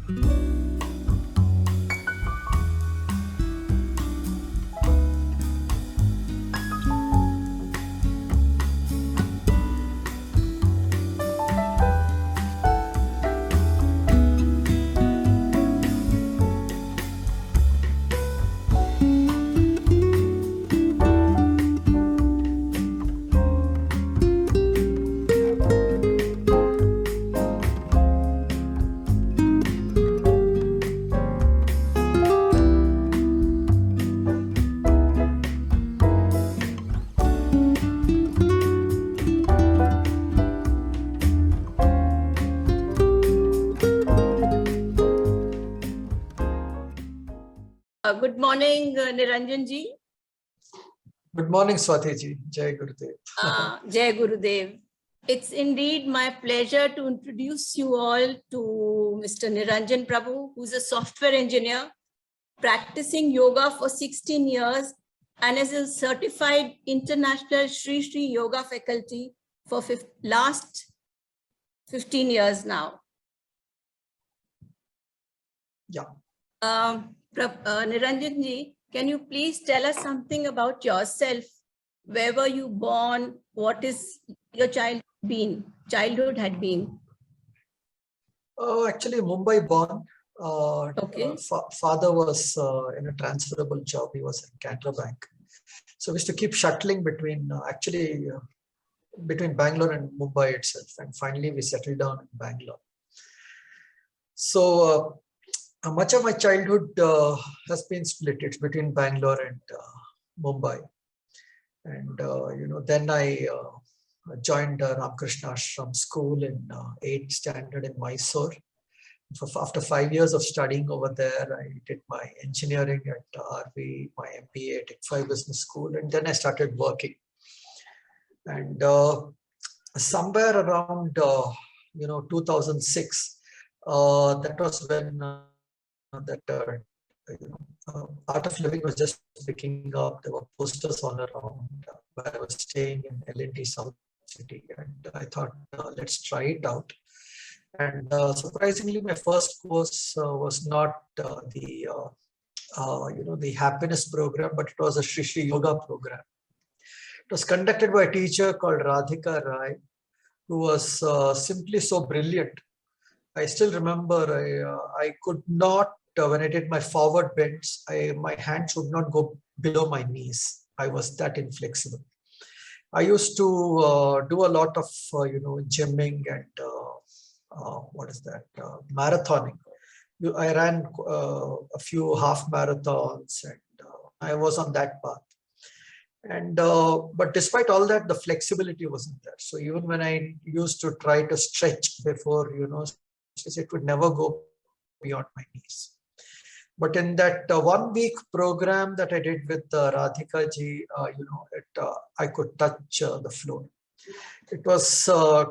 Good morning, Niranjan ji. Good morning, Swati ji. Jai Gurudev. Jai Gurudev. It's indeed my pleasure to introduce you all to Mr. Niranjan Prabhu, who's a software engineer practicing yoga for 16 years and is a certified international Sri Sri Yoga faculty for last 15 years now. Yeah. Niranjan ji, can you please tell us something about yourself? Where were you born? What is your childhood had been? Actually, Mumbai born. Okay. Father was in a transferable job. He was in Canara Bank. So we used to keep shuttling between between Bangalore and Mumbai itself. And finally, we settled down in Bangalore. So much of my childhood has been split. It's between Bangalore and Mumbai. And, then I joined Ramakrishna Ashram school in 8th standard in Mysore. After 5 years of studying over there, I did my engineering at RV, my MBA at ICFI Business School, and then I started working. And somewhere around 2006, that was when Art of Living was just picking up. There were posters all around where I was staying in L&T South City, and I thought, let's try it out. And surprisingly, my first course was not the happiness program, but it was a Sri Sri Yoga program. It was conducted by a teacher called Radhika Rai, who was simply so brilliant. I still remember I could not, when I did my forward bends, my hand should not go below my knees. I was that inflexible. I used to do a lot of, gymming and marathoning. I ran a few half marathons, and I was on that path. And but despite all that, the flexibility wasn't there. So even when I used to try to stretch before, it would never go beyond my knees. But in that 1 week program that I did with Radhika ji, I could touch the floor. It was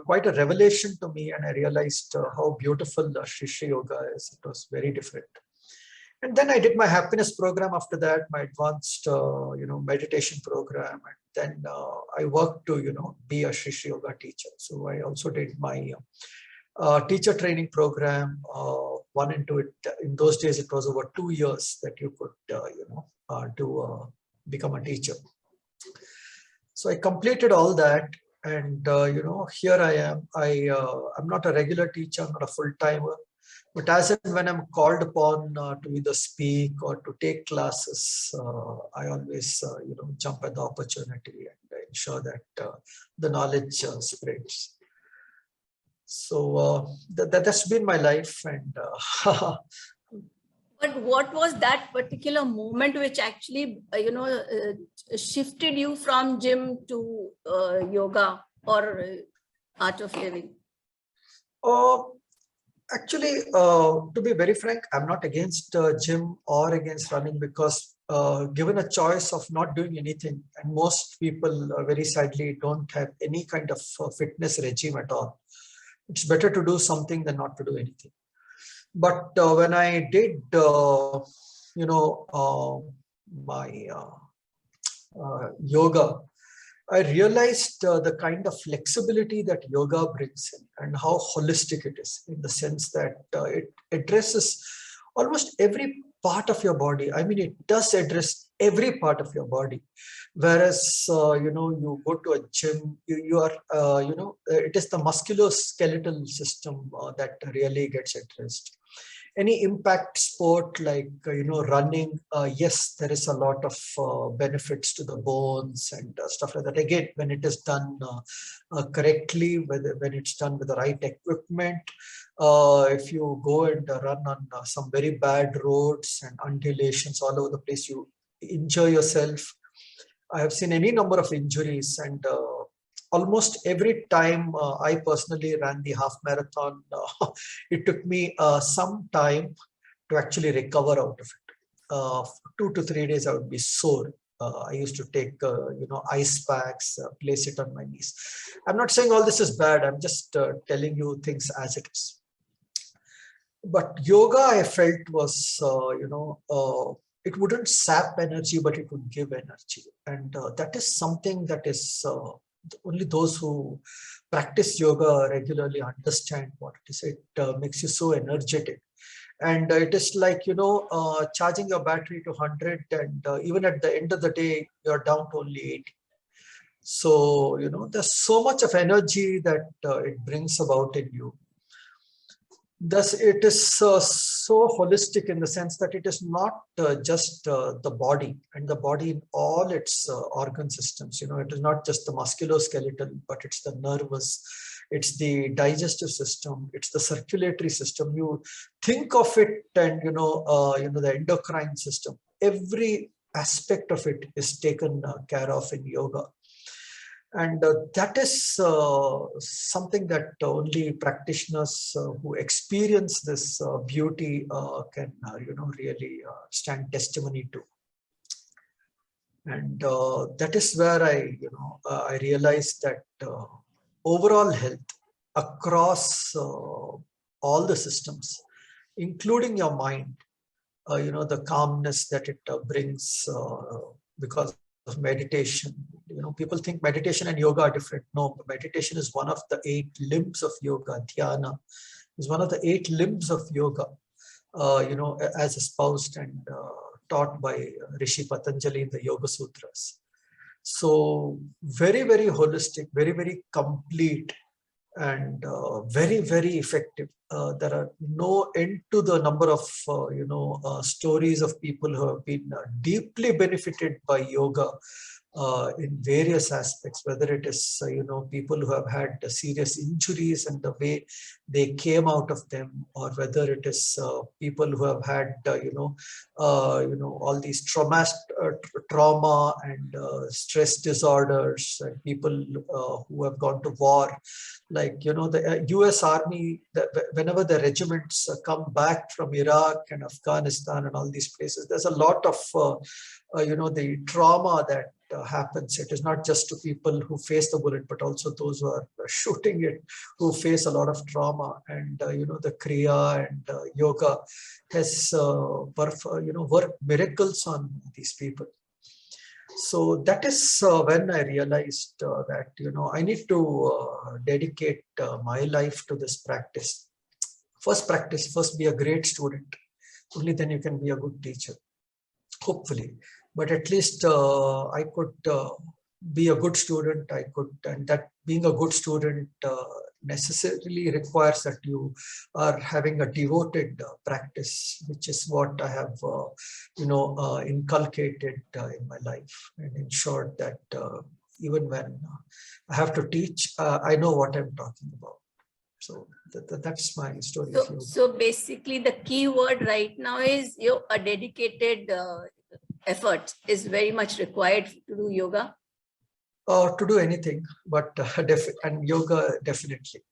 quite a revelation to me, and I realized how beautiful Sri Sri Yoga is. It was very different. And then I did my happiness program after that, my advanced, meditation program. And then I worked to, be a Sri Sri Yoga teacher. So I also did my teacher training program, one into it. In those days, it was over 2 years that you could, become a teacher. So I completed all that. And, here I am. I'm not a regular teacher, I'm not a full-timer. But as and when I'm called upon to either speak or to take classes, I always, jump at the opportunity and ensure that the knowledge spreads. So that's been my life. And but what was that particular moment which actually, shifted you from gym to yoga or art of living? Actually, to be very frank, I'm not against gym or against running, because given a choice of not doing anything, and most people very sadly don't have any kind of fitness regime at all, it's better to do something than not to do anything. But when I did, my yoga, I realized the kind of flexibility that yoga brings in and how holistic it is, in the sense that it addresses almost every part of your body. I mean, it does address every part of your body. Whereas, you go to a gym, you are, it is the musculoskeletal system that really gets addressed. Any impact sport like running, yes, there is a lot of benefits to the bones and stuff like that. Again, when it is done correctly, when it's done with the right equipment. If you go and run on some very bad roads and undulations all over the place, you injure yourself. I have seen any number of injuries, and almost every time I personally ran the half marathon, it took me some time to actually recover out of it. 2 to 3 days, I would be sore. I used to take, ice packs, place it on my knees. I'm not saying all this is bad. I'm just telling you things as it is. But yoga, I felt, was, it wouldn't sap energy, but it would give energy. And that is something that is only those who practice yoga regularly understand what it is. It makes you so energetic. And it is like, charging your battery to 100, and even at the end of the day, you're down to only 80. So, there's so much of energy that it brings about in you. Thus, it is so holistic in the sense that it is not just the body and the body in all its organ systems. It is not just the musculoskeletal, but it's the nervous, it's the digestive system, it's the circulatory system. You think of it, and the endocrine system. Every aspect of it is taken care of in yoga. And that is something that only practitioners who experience this beauty can, really stand testimony to. And that is where I realized that overall health across all the systems, including your mind, the calmness that it brings because of meditation. People think meditation and yoga are different. No, meditation is one of the 8 limbs of yoga. Dhyana is one of the 8 limbs of yoga, as espoused and taught by Rishi Patanjali in the Yoga Sutras. So very, very holistic, very, very complete, and very, very effective. There are no end to the number of stories of people who have been deeply benefited by yoga in various aspects, whether it is people who have had serious injuries and the way they came out of them, or whether it is people who have had all these trauma and stress disorders, and people who have gone to war, like the US Army. Whenever the regiments come back from Iraq and Afghanistan and all these places, there's a lot of the trauma that happens. It is not just to people who face the bullet, but also those who are shooting it, who face a lot of trauma. And the Kriya and yoga has worked miracles on these people. So that is when I realized that I need to dedicate my life to this practice. First be a great student. Only then you can be a good teacher, hopefully. But at least I could be a good student. And that being a good student necessarily requires that you are having a devoted practice, which is what I have, inculcated in my life, and ensured that even when I have to teach, I know what I'm talking about. So that's my story. So basically, the key word right now is a dedicated effort is very much required to do yoga. To do anything, but and yoga definitely,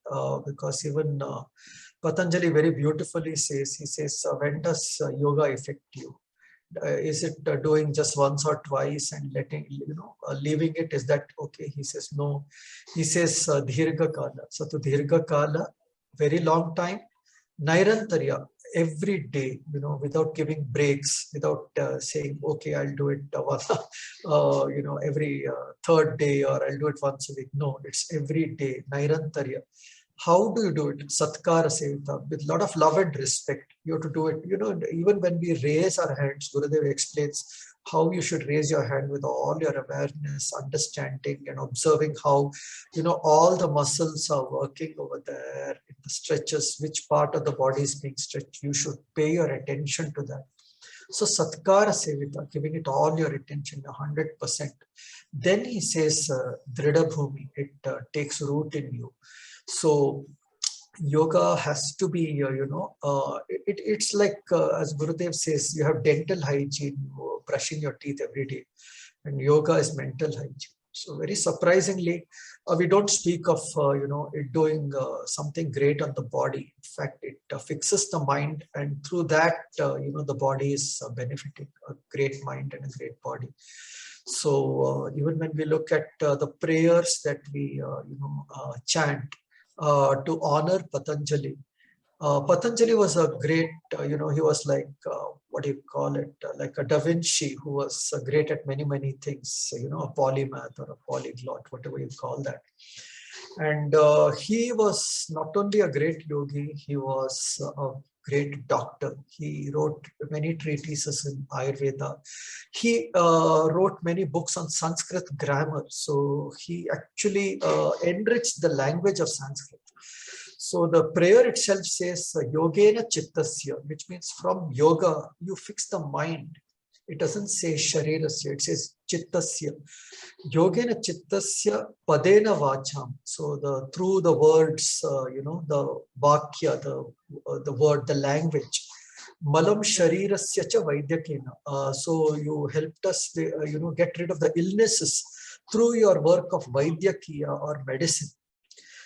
because even Patanjali very beautifully says, he says, when does yoga affect you? Is it doing just once or twice and leaving it? Is that okay? He says no. He says dhirga kala. So to dhirga kala, very long time. Nairantarya, every day, without giving breaks, without saying, okay, I'll do it every third day, or I'll do it once a week. No, it's every day, Nairantarya. How do you do it? Satkara Sevita, with a lot of love and respect. You have to do it. Even when we raise our hands, Gurudev explains how you should raise your hand with all your awareness, understanding, and observing how, all the muscles are working over there in the stretches, which part of the body is being stretched. You should pay your attention to that. So Satkara Sevita, giving it all your attention, 100%. Then he says, Dhrida Bhumi, it takes root in you. So yoga has to be, it's like, as Gurudev says, you have dental hygiene, brushing your teeth every day, and yoga is mental hygiene. So very surprisingly, we don't speak of, it doing something great on the body. In fact, it fixes the mind, and through that, the body is benefiting, a great mind and a great body. So even when we look at the prayers that we, chant to honor Patanjali, Patanjali was a great, he was like, what do you call it, like a Da Vinci, who was great at many, many things, a polymath or a polyglot, whatever you call that. And he was not only a great yogi, he was a great doctor. He wrote many treatises in Ayurveda. He wrote many books on Sanskrit grammar. So he actually enriched the language of Sanskrit. So the prayer itself says yogena chittasya, which means from yoga, you fix the mind. It doesn't say sharirasya, it says chittasya. Yogena chittasya padena vacham. So through the words, the vakya, the word, the language. Malam sharirasya cha vaidyakena. So you helped us, get rid of the illnesses through your work of vaidyakiya or medicine.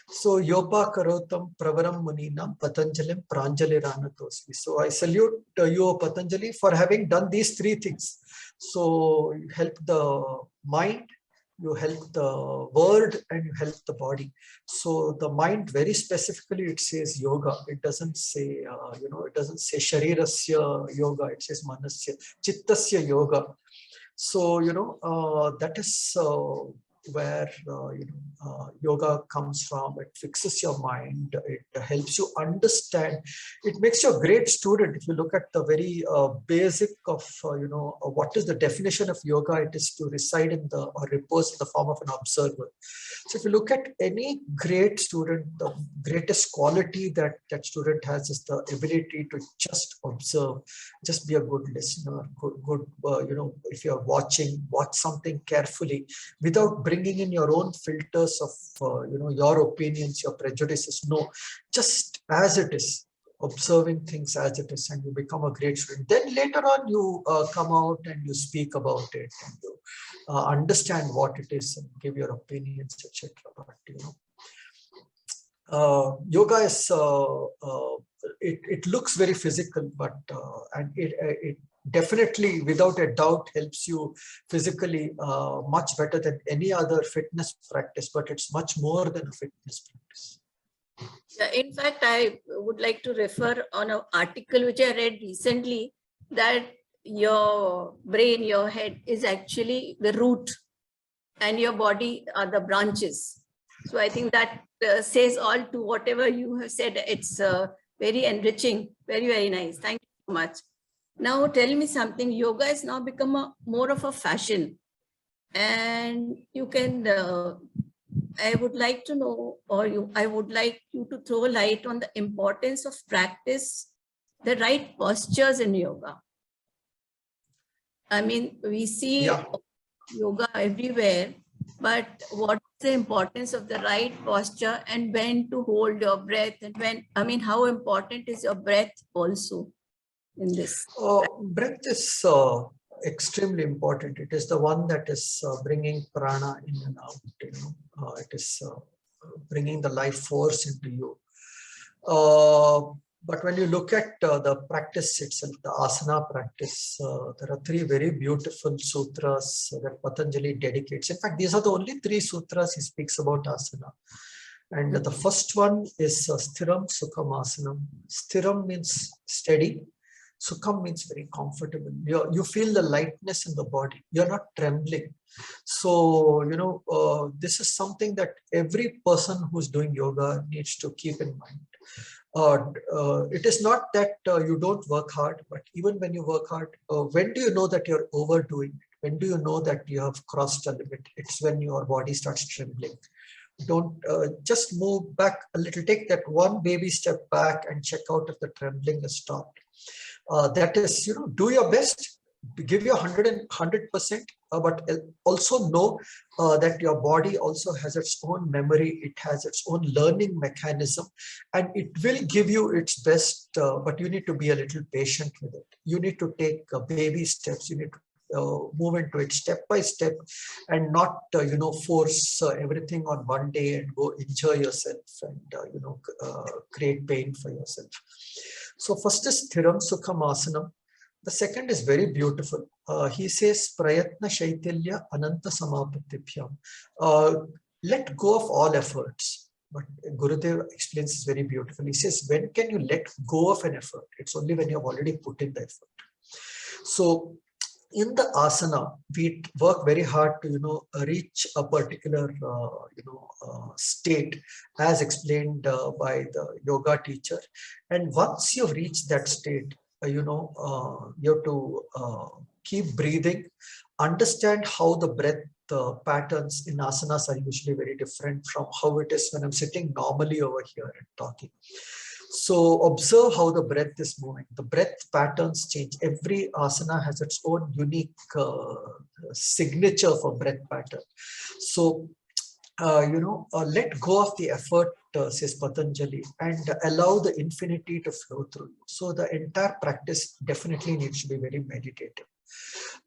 So yopa karotam pravaram muninam patanjalim pranjaliranatosmi. So I salute you, Patanjali, for having done these three things. So you help the mind, you help the word, and you help the body. So the mind, very specifically, it says yoga. It doesn't say, it doesn't say sharirasya yoga. It says manasya, chittasya yoga. So, that is where, yoga comes from. It fixes your mind. It helps you understand. It makes you a great student. If you look at the very basic of, what is the definition of yoga, it is to reside in the, or repose in the form of an observer. So if you look at any great student, the greatest quality that that student has is the ability to just observe, just be a good listener, good, if you're watch something carefully without bringing in your own filters of, your opinions, your prejudices. No, just as it is, observing things as it is, and you become a great student. Then later on, you come out and you speak about it, and you understand what it is and give your opinions, etc. But yoga is it looks very physical, but and it definitely, without a doubt, helps you physically much better than any other fitness practice. But it's much more than a fitness practice. Yeah, in fact, I would like to refer on an article which I read recently, that your brain, your head is actually the root and your body are the branches. So I think that says all to whatever you have said. It's very enriching, very, very nice. Thank you so much. Now tell me something. Yoga has now become more of a fashion, and you can, I would like to know, I would like you to throw light on the importance of practice, the right postures in yoga. I mean, we see yoga everywhere, but what is the importance of the right posture, and when to hold your breath, and when, how important is your breath also in this? Breath is extremely important. It is the one that is bringing prana in and out. It is bringing the life force into you. But when you look at the practice itself, the asana practice, there are three very beautiful sutras that Patanjali dedicates. In fact, these are the only three sutras he speaks about asana. And the first one is Sthiram Sukham Asanam. Sthiram means steady. Sukham means very comfortable. You feel the lightness in the body. You're not trembling. So, this is something that every person who's doing yoga needs to keep in mind. It is not that you don't work hard, but even when you work hard, when do you know that you're overdoing it? When do you know that you have crossed a limit? It's when your body starts trembling. Don't just move back a little, take that one baby step back and check out if the trembling has stopped. That is, do your best, give your 100%, but also know that your body also has its own memory, it has its own learning mechanism, and it will give you its best, but you need to be a little patient with it. You need to take baby steps, you need to move into it step by step, and not force everything on one day and go injure yourself and create pain for yourself. So first is Thiram Sukham Asanam. The second is very beautiful. He says Prayatna Shaitilya Ananta Samapatibhyam. Let go of all efforts. But Gurudev explains this very beautifully. He says, when can you let go of an effort? It's only when you have already put in the effort. So in the asana, we work very hard to reach a particular state, as explained by the yoga teacher. And once you've reached that state, you have to keep breathing, understand how the breath patterns in asanas are usually very different from how it is when I'm sitting normally over here and talking. So observe how the breath is moving. The breath patterns change. Every asana has its own unique signature for breath pattern. So, let go of the effort, says Patanjali, and allow the infinity to flow through you. So the entire practice definitely needs to be very meditative.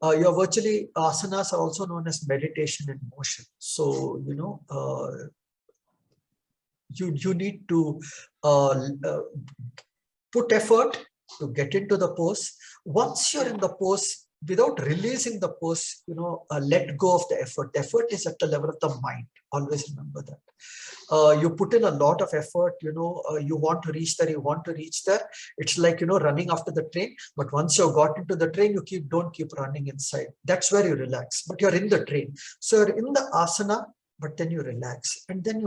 Your virtually asanas are also known as meditation in motion. So, you need to put effort to get into the pose. Once you're in the pose, without releasing the pose, let go of the effort. The effort is at the level of the mind. Always remember that. You put in a lot of effort, you want to reach there, It's like, running after the train. But once you've got into the train, don't keep running inside. That's where you relax. But you're in the train. So you're in the asana, but then you relax, and then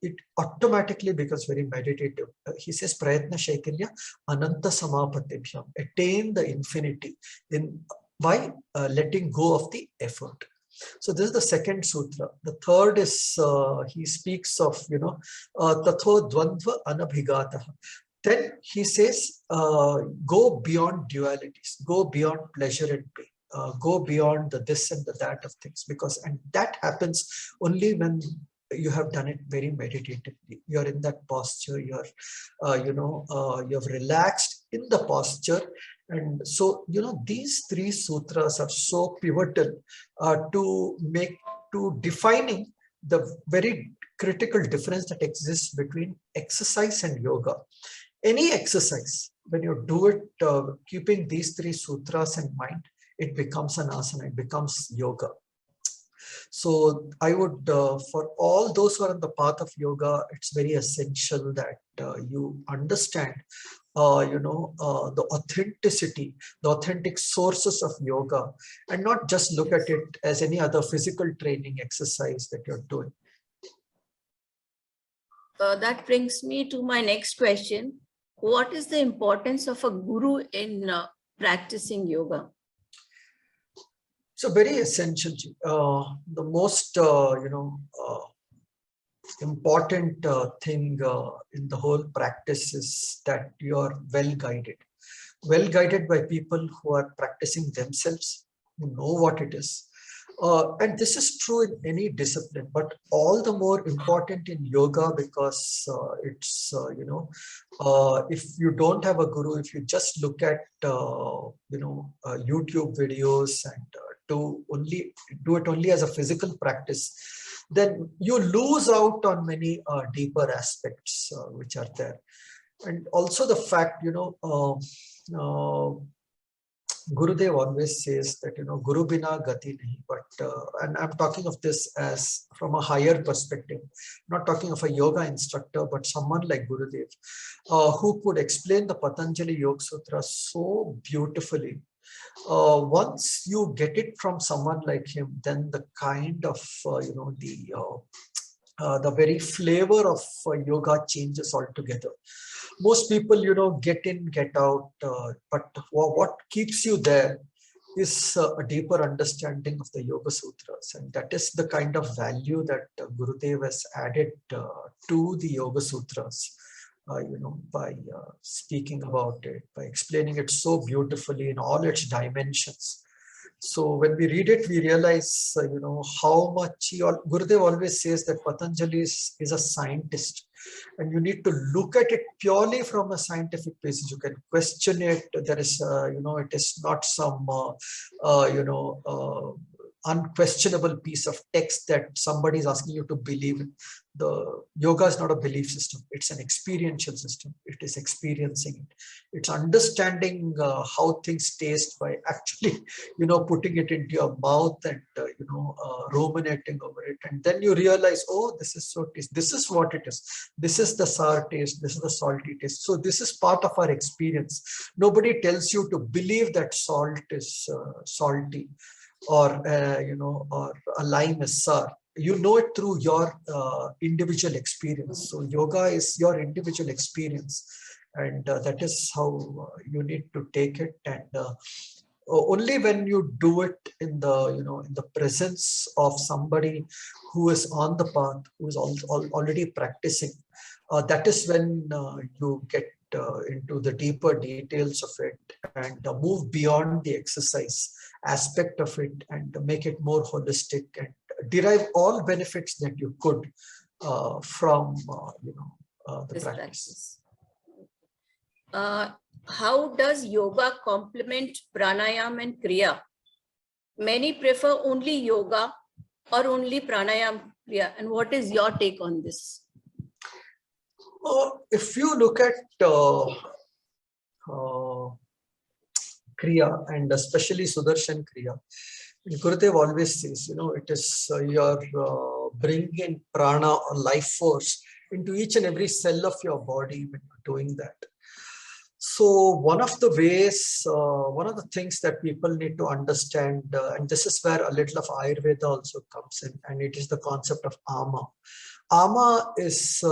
it automatically becomes very meditative. He says Prayatna Shaitilya Ananta Samapatibhyam. Attain the infinity by letting go of the effort. So this is the second sutra. The third is he speaks of Tatho Dvandva Anabhigataha. Then he says go beyond dualities, go beyond pleasure and pain. Go beyond the this and the that of things, and that happens only when you have done it very meditatively. You're in that posture, you've relaxed in the posture. And so, these three sutras are so pivotal to defining the very critical difference that exists between exercise and yoga. Any exercise, when you do it keeping these three sutras in mind, it becomes an asana, it becomes yoga. So I would, for all those who are on the path of yoga, it's very essential that you understand, the authenticity, the authentic sources of yoga, and not just look at it as any other physical training exercise that you're doing. That brings me to my next question. What is the importance of a guru in practicing yoga? So very essential. The most, important thing in the whole practice is that you are well guided by people who are practicing themselves, who know what it is. And this is true in any discipline, but all the more important in yoga because it's, if you don't have a guru, if you just look at, YouTube videos and do it only as a physical practice, then you lose out on many deeper aspects which are there. And also the fact, Gurudev always says that, Guru Bina Gati Nahi, but, and I'm talking of this as from a higher perspective, not talking of a yoga instructor, but someone like Gurudev, who could explain the Patanjali Yoga Sutra so beautifully. Once you get it from someone like him, then the kind of, the very flavor of yoga changes altogether. Most people, get in, get out, but what keeps you there is a deeper understanding of the Yoga Sutras, and that is the kind of value that Gurudev has added to the Yoga Sutras. By speaking about it, by explaining it so beautifully in all its dimensions. So when we read it, we realize, how much Gurudev always says that Patanjali is a scientist, and you need to look at it purely from a scientific basis. You can question it. There is, it is not some, unquestionable piece of text that somebody is asking you to believe in. The yoga is not a belief system. It's an experiential system. It is experiencing it. It's understanding how things taste by actually, putting it into your mouth and, ruminating over it. And then you realize, oh, this is so tasty. This is what it is. This is the sour taste. This is the salty taste. So this is part of our experience. Nobody tells you to believe that salt is salty, or or a lime is sour. You know it through your individual experience. So yoga is your individual experience, and that is how you need to take it. And only when you do it in the in the presence of somebody who is on the path, who is already practicing, that is when you get into the deeper details of it, and move beyond the exercise aspect of it, and make it more holistic, and derive all benefits that you could from the This practice. How does yoga complement pranayama and kriya? Many prefer only yoga or only pranayama kriya. And what is your take on this? If you look at Kriya, and especially Sudarshan Kriya, Gurudev always says, it is your bringing prana or life force into each and every cell of your body when you're doing that. So one of the ways, one of the things that people need to understand, and this is where a little of Ayurveda also comes in, and it is the concept of ama. Ama is,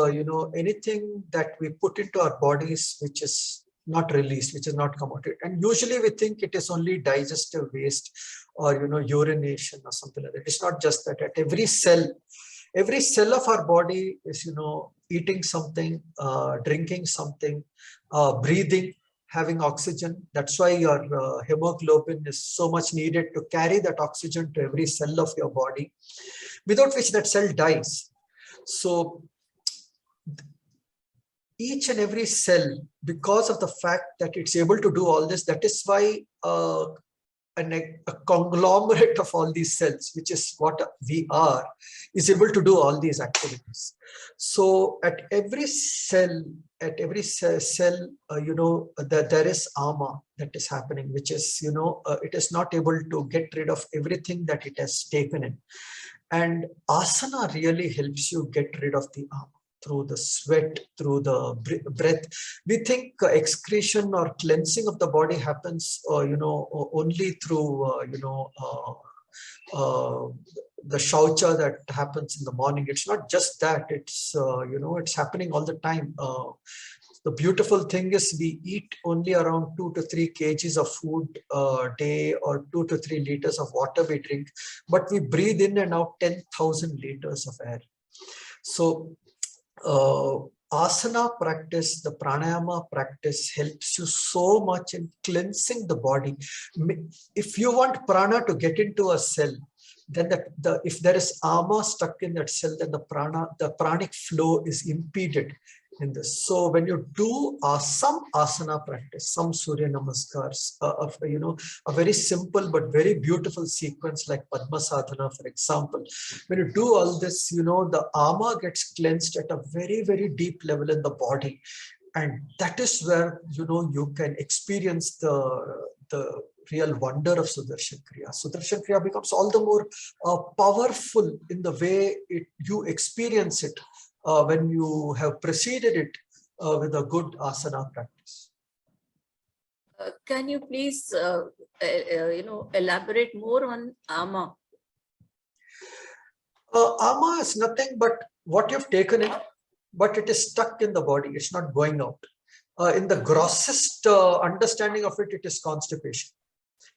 anything that we put into our bodies which is not released, which is not come out. And usually we think it is only digestive waste or, urination or something like that. It's not just that. At every cell of our body is, eating something, drinking something, breathing, having oxygen. That's why your hemoglobin is so much needed to carry that oxygen to every cell of your body, without which that cell dies. So each and every cell, because of the fact that it's able to do all this, that is why a conglomerate of all these cells, which is what we are, is able to do all these activities. So at every cell, there is ama that is happening, which is, it is not able to get rid of everything that it has taken in. And asana really helps you get rid of the ama through the sweat, through the breath. We think excretion or cleansing of the body happens, only through, the shaucha that happens in the morning. It's not just that. It's, it's happening all the time. The beautiful thing is we eat only around 2 to 3 kgs of food a day, or 2 to 3 liters of water we drink, but we breathe in and out 10,000 liters of air. So asana practice, the pranayama practice helps you so much in cleansing the body. If you want prana to get into a cell, then if there is ama stuck in that cell, then the pranic flow is impeded in this. So when you do some asana practice, some Surya Namaskars, a very simple but very beautiful sequence like Padma Sadhana, for example, when you do all this, the ama gets cleansed at a very, very deep level in the body. And that is where, you can experience the real wonder of Sudarshan Kriya. Sudarshan Kriya becomes all the more powerful in the way you experience it when you have preceded it with a good asana practice. Can you please, elaborate more on ama? Ama is nothing but what you've taken in, but it is stuck in the body. It's not going out. In the grossest understanding of it, it is constipation.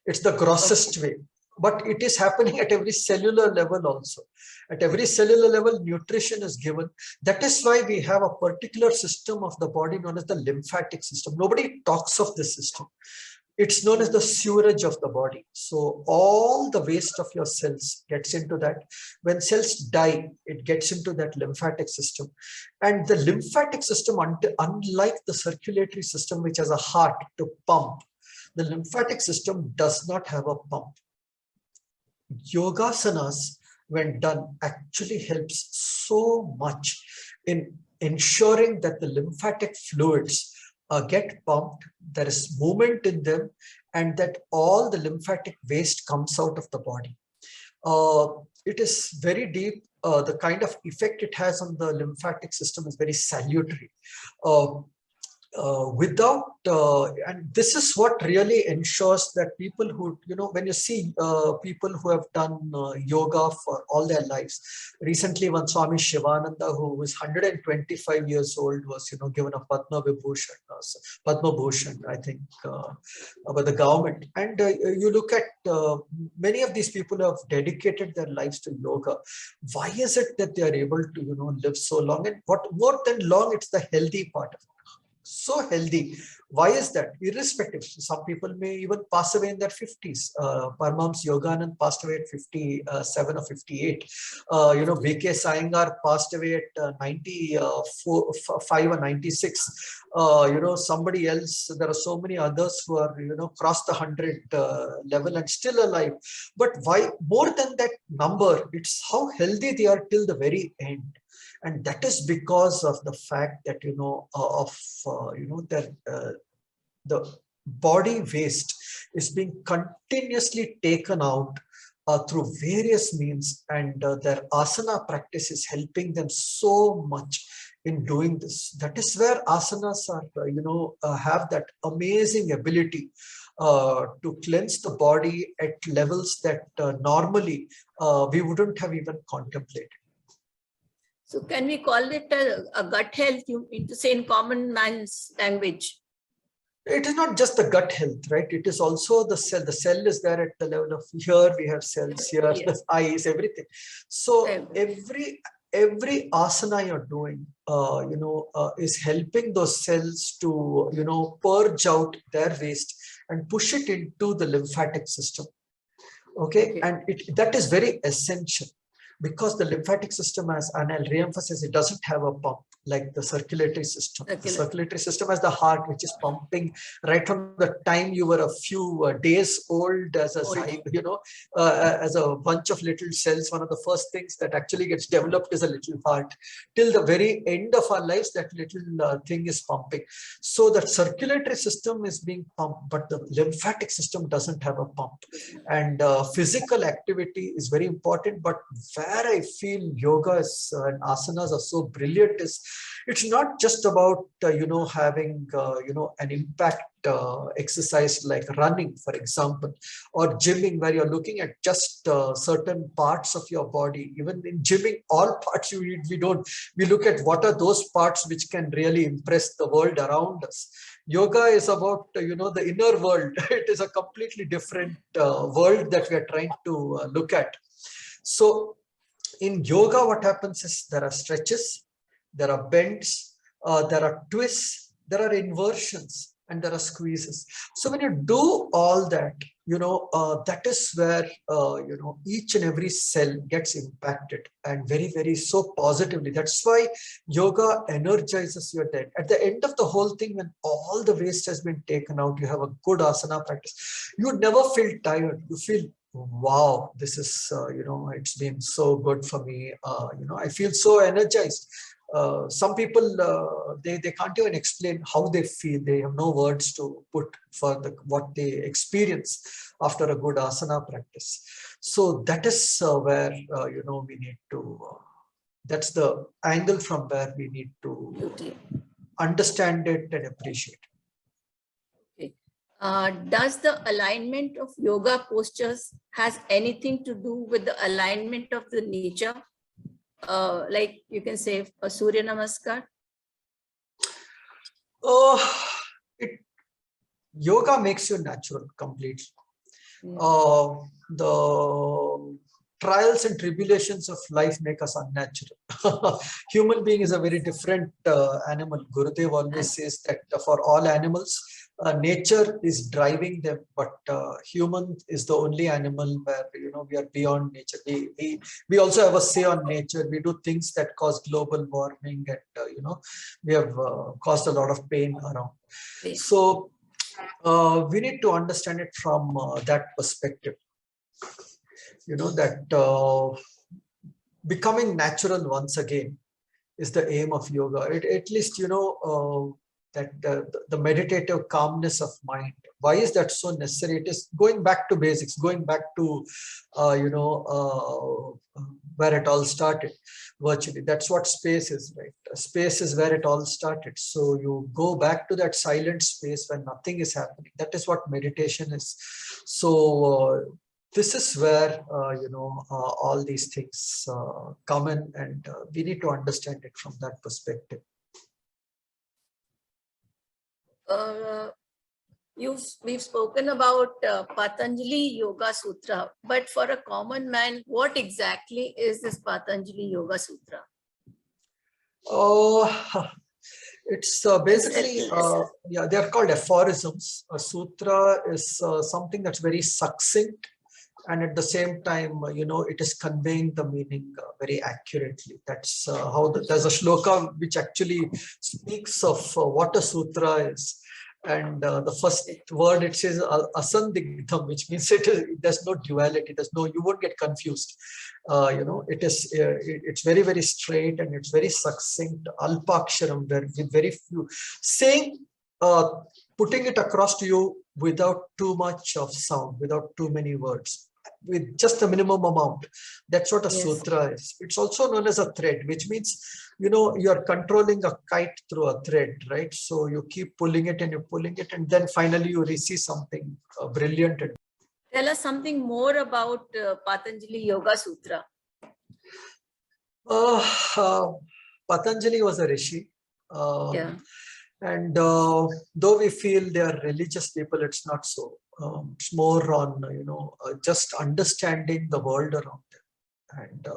It's the grossest way, but it is happening at every cellular level also. At every cellular level, nutrition is given. That is why we have a particular system of the body known as the lymphatic system. Nobody talks of this system. It's known as the sewerage of the body. So all the waste of your cells gets into that. When cells die, it gets into that lymphatic system. And the lymphatic system, unlike the circulatory system, which has a heart to pump, the lymphatic system does not have a pump. Yogasanas, when done, actually helps so much in ensuring that the lymphatic fluids get pumped, there is movement in them, and that all the lymphatic waste comes out of the body. It is very deep. The kind of effect it has on the lymphatic system is very salutary. And this is what really ensures that people who, when you see people who have done yoga for all their lives. Recently, one Swami Shivananda, who was 125 years old, was, given a Padma Bhushan, I think, by the government. And you look at many of these people who have dedicated their lives to yoga. Why is it that they are able to, live so long? And what more than long, it's the healthy part of it. So healthy. Why is that? Irrespective. Some people may even pass away in their 50s. Paramahamsa Yoganand passed away at 57 or 58. V.K. Sayangar passed away at 95 or 96. Somebody else, there are so many others who are, crossed the 100 level and still alive. But why? More than that number, it's how healthy they are till the very end. And that is because of the fact that, the body waste is being continuously taken out through various means, and their asana practice is helping them so much in doing this. That is where asanas are, have that amazing ability to cleanse the body at levels that normally we wouldn't have even contemplated. So can we call it a gut health, you mean to say in common man's language? It is not just the gut health, right? It is also the cell. The cell is there at the level of here, we have cells, here, yes. The eyes, everything. So every asana you're doing, is helping those cells to, purge out their waste and push it into the lymphatic system. Okay. And that is very essential. Because the lymphatic system, and I'll re-emphasize, it doesn't have a pump like the circulatory system. The circulatory system has the heart, which is pumping right from the time you were a few days old as a bunch of little cells. One of the first things that actually gets developed is a little heart. Till the very end of our lives, that little thing is pumping. So the circulatory system is being pumped, but the lymphatic system doesn't have a pump. And physical activity is very important, but where I feel yoga and asanas are so brilliant is it's not just about having an impact exercise like running, for example, or gymming, where you're looking at just certain parts of your body. Even in gymming, all parts we look at what are those parts which can really impress the world around us. Yoga is about the inner world. It is a completely different world that we are trying to look at. So in yoga, what happens is there are stretches, there are bends, there are twists, there are inversions, and there are squeezes. So when you do all that, that is where, each and every cell gets impacted, and very, very so positively. That's why yoga energizes your day. At the end of the whole thing, when all the waste has been taken out, you have a good asana practice. You never feel tired. You feel, wow, this is, it's been so good for me. I feel so energized. Some people, they can't even explain how they feel. They have no words to put for what they experience after a good asana practice. So that is where, we need to, that's the angle from where we need to understand it and appreciate. Okay. Does the alignment of yoga postures has anything to do with the alignment of the nature? Like you can say a Surya Namaskar? Yoga makes you natural completely. The trials and tribulations of life make us unnatural. Human being is a very different animal. Gurudev always says that for all animals, nature is driving them, but human is the only animal where we are beyond nature. We also have a say on nature. We do things that cause global warming, and we have caused a lot of pain around. So we need to understand it from that perspective. That becoming natural once again is the aim of yoga. At least, that the meditative calmness of mind. Why is that so necessary? It is going back to basics, going back to, where it all started virtually. That's what space is, right? Space is where it all started. So you go back to that silent space when nothing is happening. That is what meditation is. So this is where, all these things come in, and we need to understand it from that perspective. We've spoken about Patanjali Yoga Sutra, but for a common man, what exactly is this Patanjali Yoga Sutra? It's basically, they are called aphorisms. A sutra is something that's very succinct, and at the same time, it is conveying the meaning very accurately. That's how there's a shloka which actually speaks of what a sutra is. And the first word, it says asandigdham, which means there's no duality. You won't get confused. It's very, very straight, and it's very succinct. Alpaksharam, with very few saying, putting it across to you without too much of sound, without too many words, with just a minimum amount. That's what a sutra is. It's also known as a thread, which means, you're controlling a kite through a thread, right? So you keep pulling it and you're pulling it, and then finally you receive something brilliant. Tell us something more about Patanjali Yoga Sutra. Patanjali was a rishi. And though we feel they are religious people, it's not so. It's more on, just understanding the world around them, and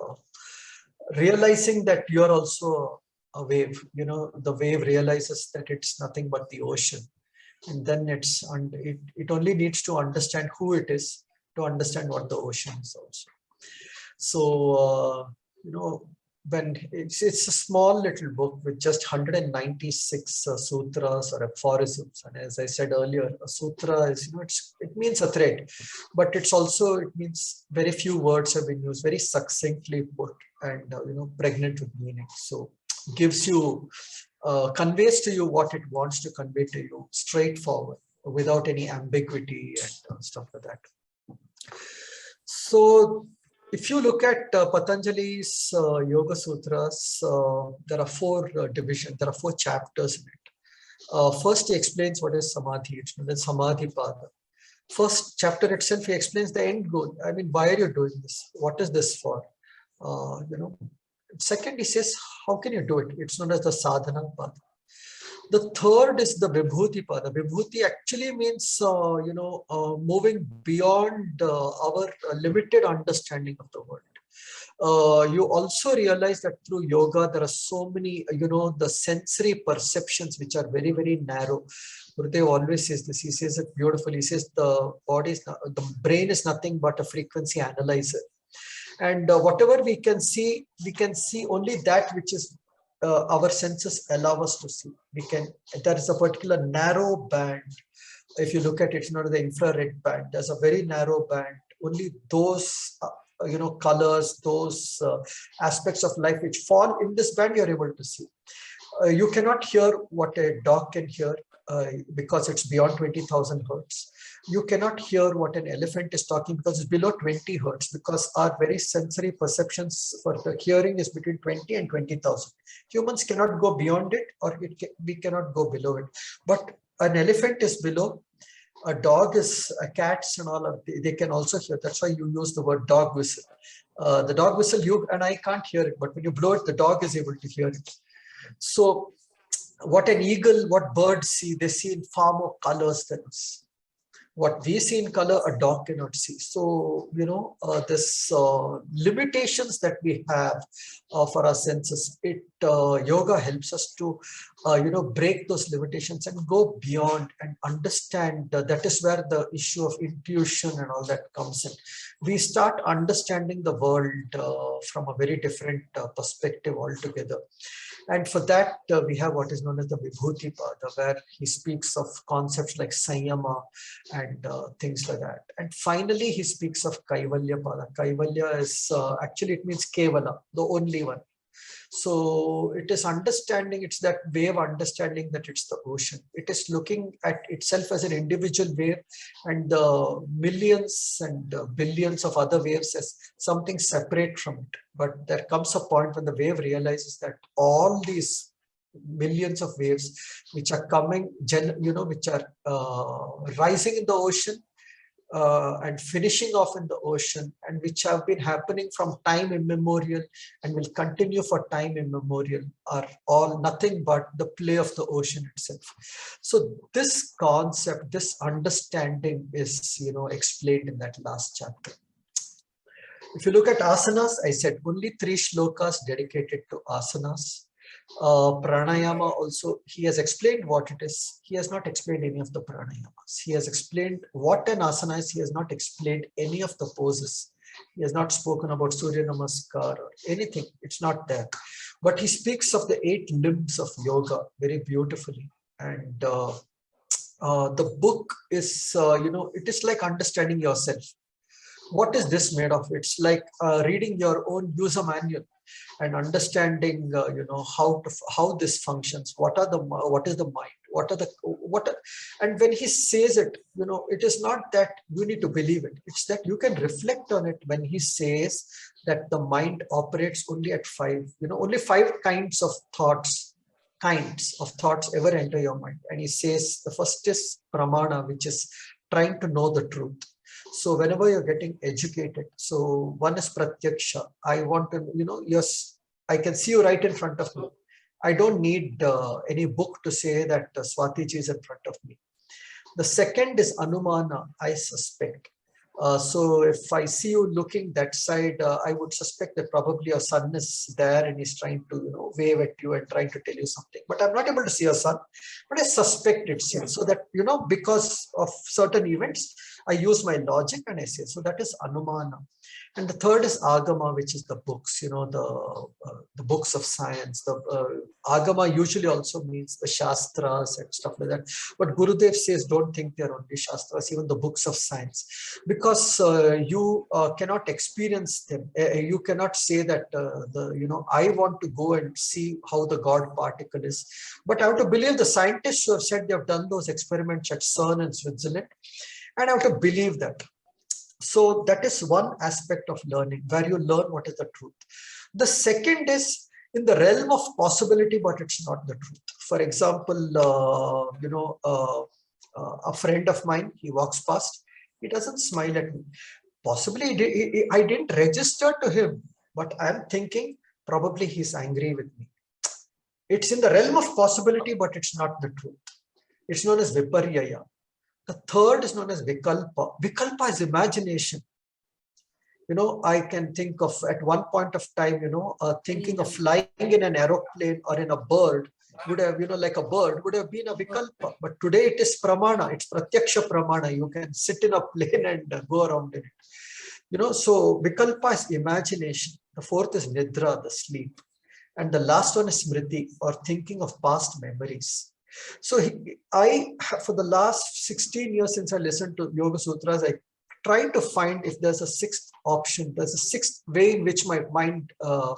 realizing that you're also a wave. The wave realizes that it's nothing but the ocean, and then it only needs to understand who it is to understand what the ocean is also. So when it's a small little book with just 196 sutras or aphorisms, and as I said earlier, a sutra is, it means a thread, but it means very few words have been used, very succinctly put, and pregnant with meaning. So gives you, conveys to you what it wants to convey to you, straightforward, without any ambiguity and stuff like that. So if you look at Patanjali's Yoga Sutras, there are four divisions, there are four chapters in it. First, he explains what is Samadhi. It's known as Samadhi Pada. First chapter itself, he explains the end goal. I mean, why are you doing this? What is this for? Second, he says, how can you do it? It's known as the Sadhana Pada. The third is the Vibhuti Pada. Vibhuti actually means, moving beyond our limited understanding of the world. You also realize that through yoga, there are so many, the sensory perceptions which are very, very narrow. Gurudev always says this. He says it beautifully. He says the brain is nothing but a frequency analyzer. And whatever we can see only that which is our senses allow us to see. There is a particular narrow band. If you look at it, it's not the infrared band. There's a very narrow band. Only those colors, those aspects of life which fall in this band, you're able to see. You cannot hear what a dog can hear because it's beyond 20,000 hertz. You cannot hear what an elephant is talking because it's below 20 hertz, because our very sensory perceptions for the hearing is between 20 and 20,000. Humans cannot go beyond it, or we cannot go below it. But an elephant is below. A dog is, cats and all of they can also hear. That's why you use the word dog whistle. The dog whistle, you and I can't hear it, but when you blow it, the dog is able to hear it. So what an eagle, what birds see, they see in far more colors than us. What we see in color, a dog cannot see. So, this limitations that we have for our senses, yoga helps us to, break those limitations and go beyond and understand. That is where the issue of intuition and all that comes in. We start understanding the world from a very different perspective altogether. And for that, we have what is known as the Vibhuti Pada, where he speaks of concepts like Sanyama and things like that. And finally, he speaks of Kaivalya Pada. Kaivalya is actually, it means Kevala, the only one. So it is understanding, it's that way of understanding that it's the ocean. It is looking at itself as an individual wave and the millions and billions of other waves as something separate from it. But there comes a point when the wave realizes that all these millions of waves which are coming, which are rising in the ocean, and finishing off in the ocean, and which have been happening from time immemorial and will continue for time immemorial, are all nothing but the play of the ocean itself. So this concept, this understanding is, explained in that last chapter. If you look at asanas, I said only 3 shlokas dedicated to asanas. Pranayama also, he has explained what it is. He has not explained any of the pranayamas. He has explained what an asana is. He has not explained any of the poses. He has not spoken about Surya Namaskar or anything. It's not there. But he speaks of the 8 limbs of yoga very beautifully. And the book is, it is like understanding yourself. What is this made of? It's like reading your own user manual and understanding, how this functions. What is the mind? And when he says it, it is not that you need to believe it. It's that you can reflect on it when he says that the mind operates only at 5. Only 5 kinds of thoughts ever enter your mind. And he says the first is pramana, which is trying to know the truth. So whenever you're getting educated, so one is pratyaksha. I want to, yes, I can see you right in front of me. I don't need any book to say that Swati ji is in front of me. The second is anumana, I suspect. So if I see you looking that side, I would suspect that probably your son is there and he's trying to, wave at you and trying to tell you something. But I'm not able to see your son, but I suspect it's him. So that, because of certain events, I use my logic and I say, so that is anumana. And the third is agama, which is the books, the books of science. The agama usually also means the shastras and stuff like that. But Gurudev says, don't think they're only shastras, even the books of science, because you cannot experience them. You cannot say that I want to go and see how the God particle is. But I have to believe the scientists who have said they have done those experiments at CERN in Switzerland, and I have to believe that. So that is one aspect of learning, where you learn what is the truth. The second is in the realm of possibility, but it's not the truth. For example, a friend of mine, he walks past, he doesn't smile at me. Possibly I didn't register to him, but I'm thinking probably he's angry with me. It's in the realm of possibility, but it's not the truth. It's known as viparyaya. The third is known as vikalpa. Vikalpa is imagination. I can think of at one point of time, thinking of flying in an aeroplane or in a bird would have, like a bird would have been a vikalpa. But today it is pramana. It's pratyaksha pramana. You can sit in a plane and go around in it. So vikalpa is imagination. The fourth is nidra, the sleep. And the last one is smriti, or thinking of past memories. So for the last 16 years since I listened to Yoga Sutras, I tried to find if there's a 6th option. There's a sixth way in which my mind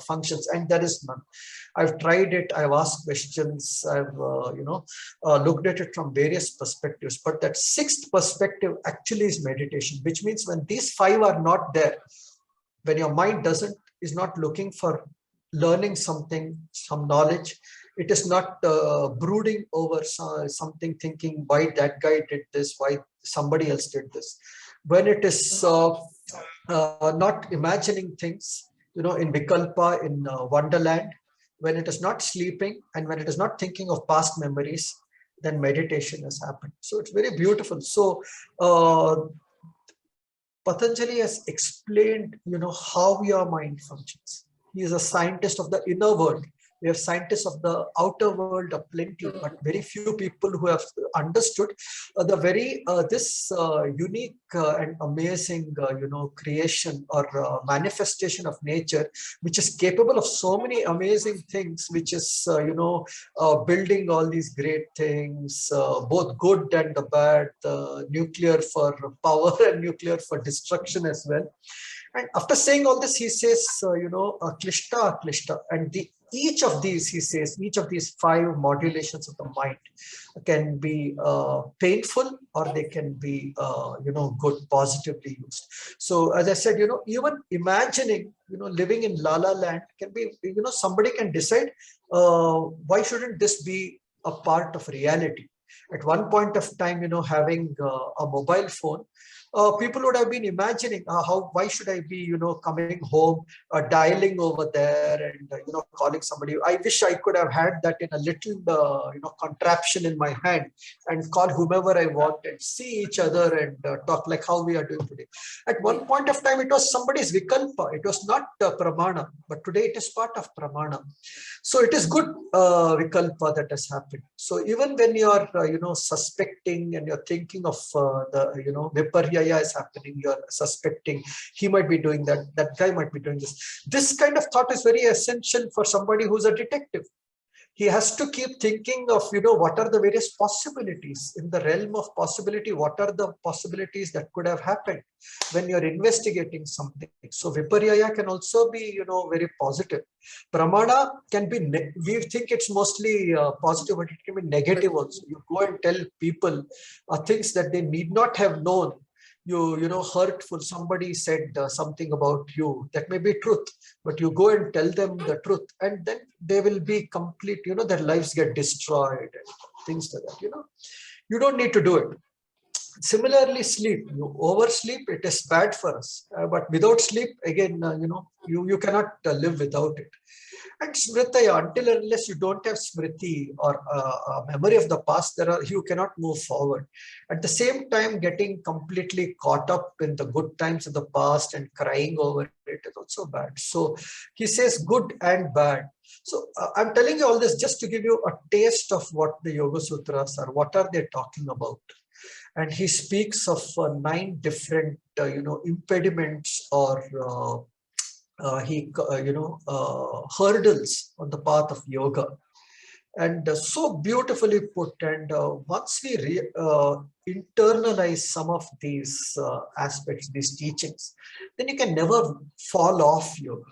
functions, and there is none. I've tried it. I've asked questions. I've looked at it from various perspectives. But that sixth perspective actually is meditation, which means when these five are not there, when your mind is not looking for learning something, some knowledge, it is not brooding over something, thinking why that guy did this, why somebody else did this. When it is not imagining things, in Vikalpa, in Wonderland, when it is not sleeping and when it is not thinking of past memories, then meditation has happened. So it's very beautiful. So Patanjali has explained, how your mind functions. He is a scientist of the inner world. We have scientists of the outer world of plenty, but very few people who have understood this unique and amazing, creation or manifestation of nature, which is capable of so many amazing things, which is, building all these great things, both good and the bad, nuclear for power and nuclear for destruction as well. And after saying all this, he says, klishta, klishta, and each of these, he says, each of these five modulations of the mind can be painful, or they can be, good, positively used. So as I said, even imagining, living in La La Land can be, somebody can decide, why shouldn't this be a part of reality? At one point of time, having a mobile phone, people would have been imagining why should I be, coming home, dialing over there and, calling somebody. I wish I could have had that in a little, contraption in my hand and call whomever I want and see each other and talk like how we are doing today. At one point of time, it was somebody's vikalpa. It was not pramana, but today it is part of pramana. So it is good vikalpa that has happened. So even when you are, suspecting and you're thinking of the, viparya is happening, you're suspecting he might be doing that, that guy might be doing this. This kind of thought is very essential for somebody who's a detective. He has to keep thinking of, what are the various possibilities in the realm of possibility? What are the possibilities that could have happened when you're investigating something? So viparya can also be, very positive. Pramana can be, we think it's mostly positive, but it can be negative also. You go and tell people things that they need not have known. Hurtful, somebody said something about you that may be truth, but you go and tell them the truth, and then they will be complete, their lives get destroyed and things like that. You don't need to do it. Similarly, sleep, you oversleep, it is bad for us, but without sleep, again, you cannot live without it. And smritaya, until and unless you don't have smriti or a memory of the past, you cannot move forward. At the same time, getting completely caught up in the good times of the past and crying over it is also bad. So he says good and bad. So I'm telling you all this just to give you a taste of what the Yoga Sutras are, what are they talking about. And he speaks of 9 different, impediments or hurdles on the path of yoga, and so beautifully put. And once we internalize some of these aspects, these teachings, then you can never fall off yoga.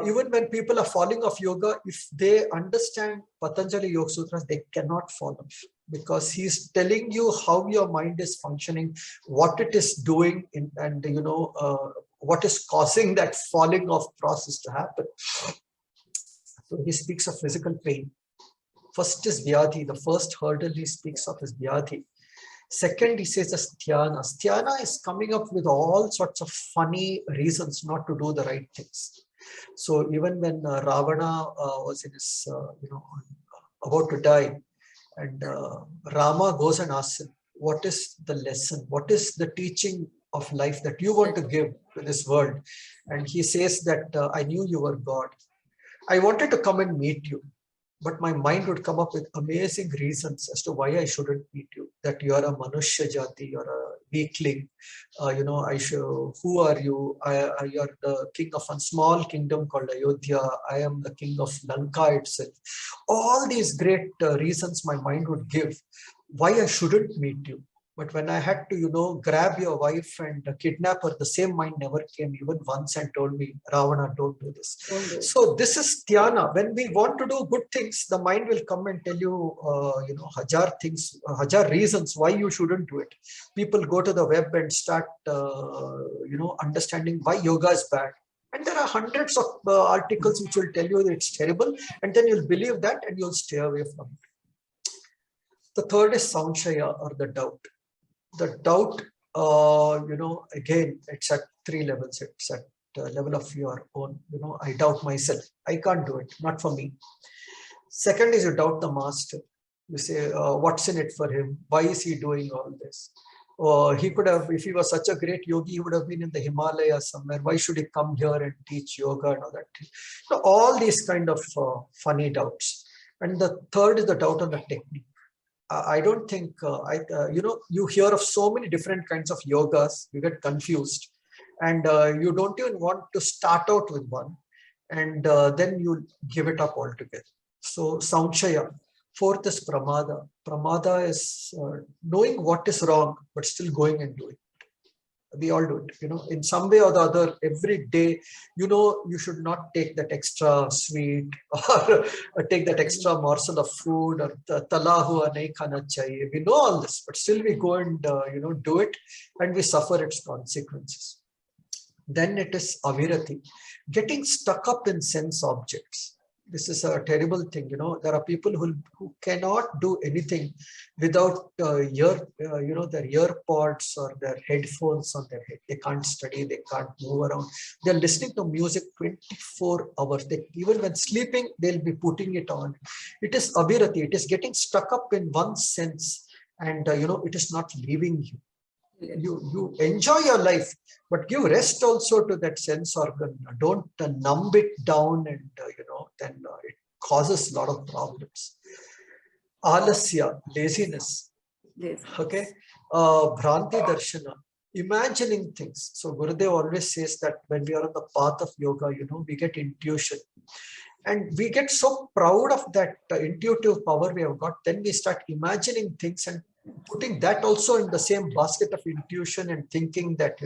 Even when people are falling off yoga, if they understand Patanjali Yoga Sutras, they cannot fall off, because he's telling you how your mind is functioning, what it is doing, and what is causing that falling off process to happen. So he speaks of physical pain. First is vyadhi. The first hurdle he speaks of is vyadhi. Second, he says is dhyana. Dhyana is coming up with all sorts of funny reasons not to do the right things. So even when Ravana was in his, about to die, and Rama goes and asks him, what is the lesson? What is the teaching of life that you want to give to this world? And he says that I knew you were God. I wanted to come and meet you, but my mind would come up with amazing reasons as to why I shouldn't meet you. That you are a Manushya Jati, you're a weakling. Who are you? You're the king of a small kingdom called Ayodhya. I am the king of Lanka itself. All these great reasons my mind would give why I shouldn't meet you. But when I had to, grab your wife and kidnap her, the same mind never came even once and told me, Ravana, don't do this. So this is dhyana. When we want to do good things, the mind will come and tell you, hajar things, hajar reasons why you shouldn't do it. People go to the web and start, understanding why yoga is bad. And there are hundreds of articles which will tell you that it's terrible. And then you'll believe that and you'll stay away from it. The third is samshaya, or the doubt. The doubt, again, it's at 3 levels. It's at the level of your own, I doubt myself. I can't do it, not for me. Second is you doubt the master. You say, what's in it for him? Why is he doing all this? He could have, if he was such a great yogi, he would have been in the Himalayas somewhere. Why should he come here and teach yoga and all that? So all these kind of funny doubts. And the third is the doubt on the technique. I don't think, you hear of so many different kinds of yogas, you get confused, and you don't even want to start out with one, and then you give it up altogether. So samshaya. Fourth is pramada. Pramada is knowing what is wrong, but still going and doing. We all do it, in some way or the other. Every day, you should not take that extra sweet or take that extra morsel of food, or tala hua nahi khana chahiye. We know all this, but still we go and do it, and we suffer its consequences. Then it is avirati, getting stuck up in sense objects. This is a terrible thing. There are people who cannot do anything without their ear pods or their headphones on their head. They can't study, they can't move around. They're listening to music 24 hours. Even when sleeping, they'll be putting it on. It is avirati. It is getting stuck up in one sense, and it is not leaving you. You enjoy your life, but give rest also to that sense organ. Don't numb it down, and then it causes a lot of problems. Alasya, laziness. Okay. Bhranti darshana, imagining things. So Gurudev always says that when we are on the path of yoga, we get intuition. And we get so proud of that intuitive power we have got. Then we start imagining things and putting that also in the same basket of intuition, and thinking that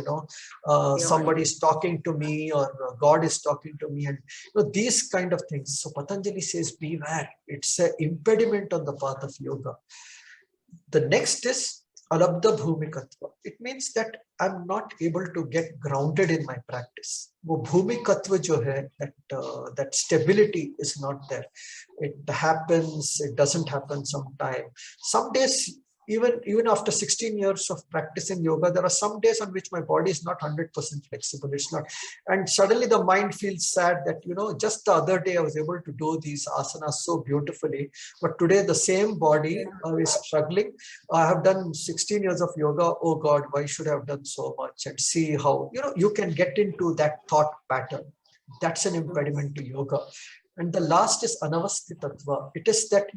somebody is talking to me, or God is talking to me, and these kind of things. So Patanjali says, beware. It's an impediment on the path of yoga. The next is alabdha bhumikatva. It means that I'm not able to get grounded in my practice. Wo bhumikatva jo hai, that stability is not there. It happens, it doesn't happen sometime. Some days, even after 16 years of practicing yoga, there are some days on which my body is not 100% flexible. It's not. And suddenly the mind feels sad that, just the other day I was able to do these asanas so beautifully, but today the same body is struggling. I have done 16 years of yoga. Oh God, why should I have done so much? And see how, you can get into that thought pattern. That's an impediment to yoga. And the last is anavasthitatva. It is that,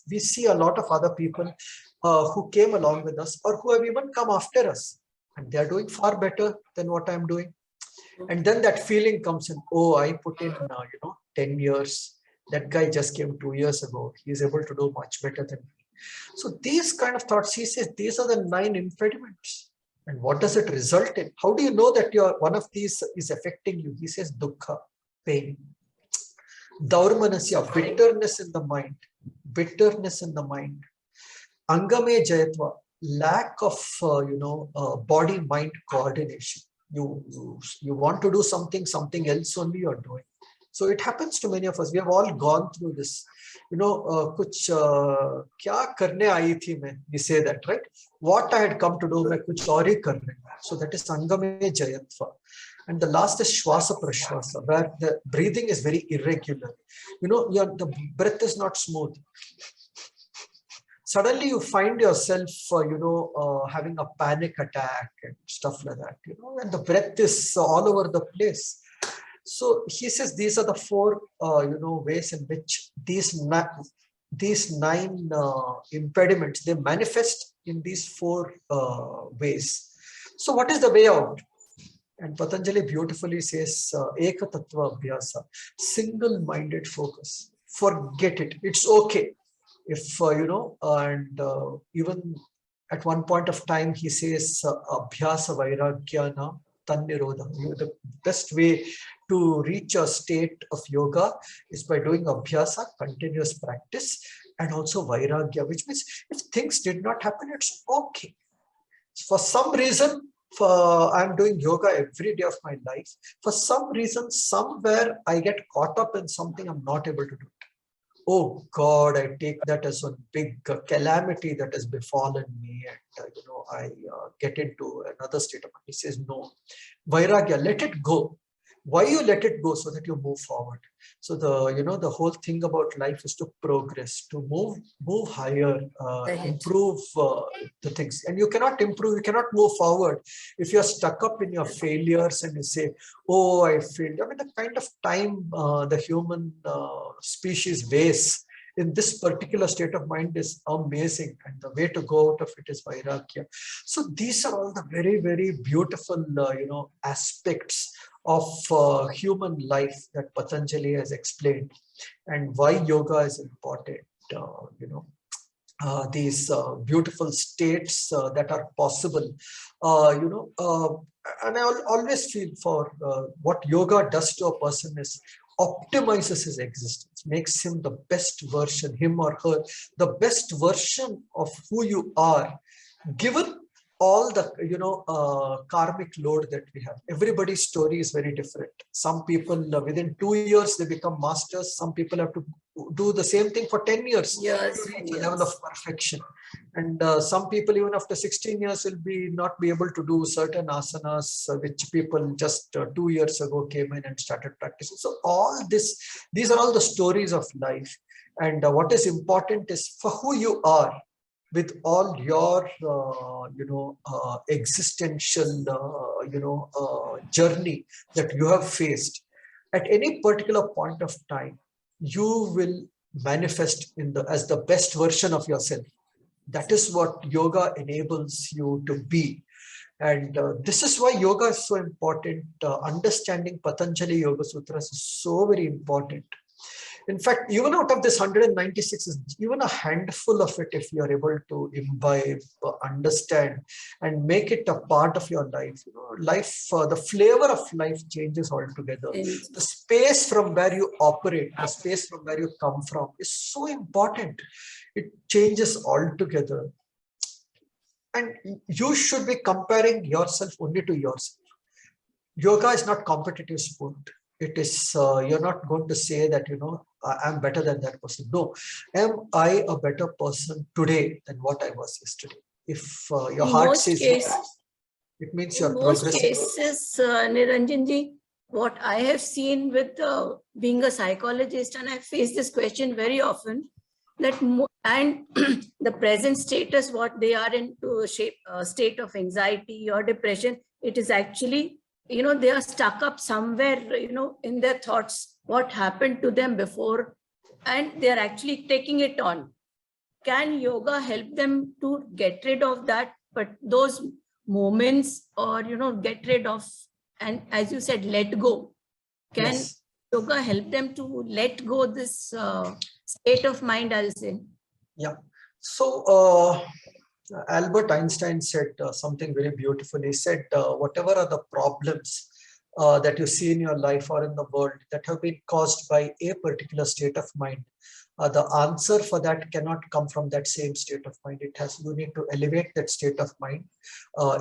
we see a lot of other people who came along with us, or who have even come after us, and they're doing far better than what I'm doing. And then that feeling comes in, oh, I put in, 10 years. That guy just came 2 years ago. He's able to do much better than me. So these kind of thoughts, he says, these are the 9 impediments. And what does it result in? How do you know that one of these is affecting you? He says, dukkha, pain. Daurmanasya, bitterness in the mind. Bitterness in the mind. Angame jayatva, lack of body-mind coordination. You want to do something else only you're doing. So it happens to many of us. We have all gone through this. Kuch kya karne aayi thi main? We say that, right? What I had come to do, main kuch aur hi karne. So that is angame jayatva. And the last is shwasa prashwasa, where the breathing is very irregular. The breath is not smooth. Suddenly you find yourself, having a panic attack and stuff like that, and the breath is all over the place. So he says these are the 4, ways in which these 9 impediments, they manifest in these 4 ways. So what is the way out? And Patanjali beautifully says, Eka Tattva Abhyasa, single-minded focus. Forget it. It's okay. If, even At one point of time, he says, Abhyasa Vairagyana Tannirodha. The best way to reach a state of yoga is by doing Abhyasa, continuous practice, and also Vairagya, which means if things did not happen, it's okay. For some reason, I'm doing yoga every day of my life. For some reason, somewhere I get caught up in something I'm not able to do. Oh God, I take that as a big calamity that has befallen me, and I get into another state of mind. He says, no, Vairagya, let it go. Why you let it go? So that you move forward. So the whole thing about life is to progress, to move higher, improve the things. And you cannot improve, you cannot move forward if you're stuck up in your failures and you say, oh, I failed. I mean, the kind of time the human species wastes in this particular state of mind is amazing, and the way to go out of it is Vairagya. So these are all the very, very beautiful aspects of human life that Patanjali has explained, and why yoga is important. These beautiful states that are possible, and I always feel for what yoga does to a person is optimizes his existence, makes him the best version, him or her, the best version of who you are, given all the karmic load that we have. Everybody's story is very different. Some people within 2 years they become masters. Some people have to do the same thing for 10 years to reach a level of perfection. And some people even after 16 years will not be able to do certain asanas which people just 2 years ago came in and started practicing. So all these are all the stories of life. And what is important is for who you are, with all your existential journey that you have faced, at any particular point of time you will manifest as the best version of yourself. That is what yoga enables you to be. And this is why yoga is so important. Understanding Patanjali Yoga Sutras is so very important. In fact, even out of this 196, is even a handful of it, if you are able to imbibe, understand, and make it a part of your life, life, the flavor of life changes altogether. The space from where you operate, the space from where you come from is so important. It changes altogether. And you should be comparing yourself only to yourself. Yoga is not competitive sport. It is, you're not going to say that, I'm better than that person. No, am I a better person today than what I was yesterday? If your heart says yes, it means you're progressing. In most cases, Niranjanji, what I have seen with being a psychologist, and I face this question very often, that and the present status, what they are in state of anxiety or depression, it is actually, they are stuck up somewhere, in their thoughts, what happened to them before, and they are actually taking it on. Can yoga help them to get rid of that, but those moments, or, get rid of, and as you said, let go? Can yoga help them to let go this state of mind, I'll say? Yeah. So, Albert Einstein said something very beautiful. He said, whatever are the problems that you see in your life or in the world that have been caused by a particular state of mind, the answer for that cannot come from that same state of mind. You need to elevate that state of mind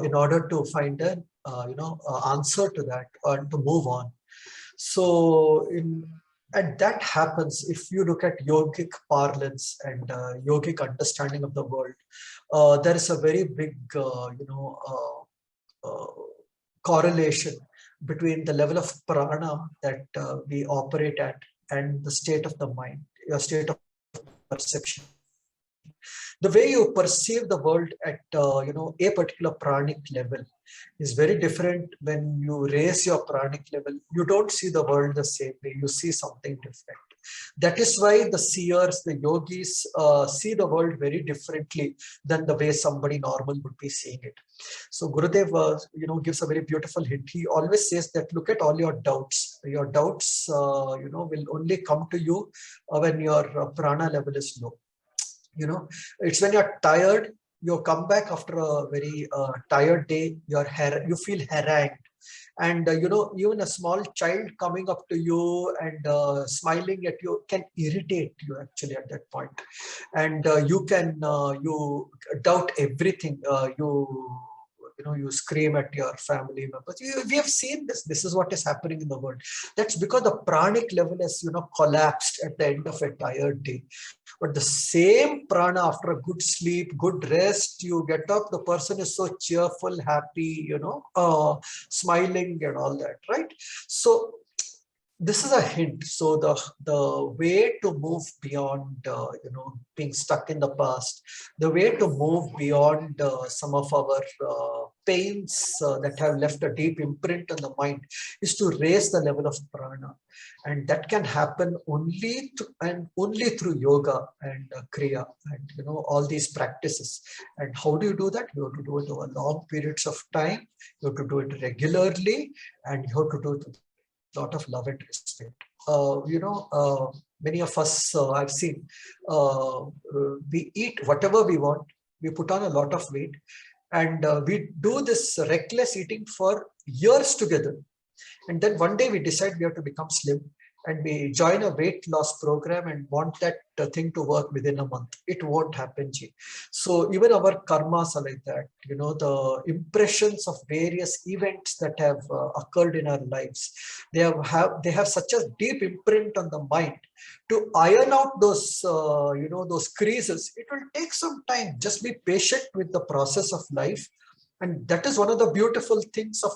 in order to find an answer to that, or to move on. So and that happens if you look at yogic parlance and yogic understanding of the world. There is a very big correlation between the level of prana that we operate at and the state of the mind, your state of perception. The way you perceive the world at a particular pranic level is very different. When you raise your pranic level, you don't see the world the same way, you see something different. That is why the seers, the yogis see the world very differently than the way somebody normal would be seeing it. So Gurudev gives a very beautiful hint. He always says that look at all your doubts. Your doubts will only come to you when your prana level is low. It's when you're tired You come back after a very tired day, you feel harangued. And even a small child coming up to you and smiling at you can irritate you actually at that point. And you doubt everything. You scream at your family members. We have seen this. This is what is happening in the world. That's because the pranic level has collapsed at the end of a tired day. But the same prana, after a good sleep, good rest, you get up, the person is so cheerful, happy, smiling and all that, right? So this is a hint. So the way to move beyond being stuck in the past, the way to move beyond some of our pains that have left a deep imprint on the mind is to raise the level of prana. And that can happen only through yoga and kriya and all these practices. And how do you do that? You have to do it over long periods of time. You have to do it regularly, and you have to do it with lot of love and respect. Many of us, I've seen, we eat whatever we want, we put on a lot of weight, and we do this reckless eating for years together. And then one day we decide we have to become slim, and we join a weight loss program and want that thing to work within a month. It won't happen, Ji. So even our karmas are like that. The impressions of various events that have occurred in our lives, they have such a deep imprint on the mind. To iron out those those creases, it will take some time. Just be patient with the process of life. And that is one of the beautiful things of,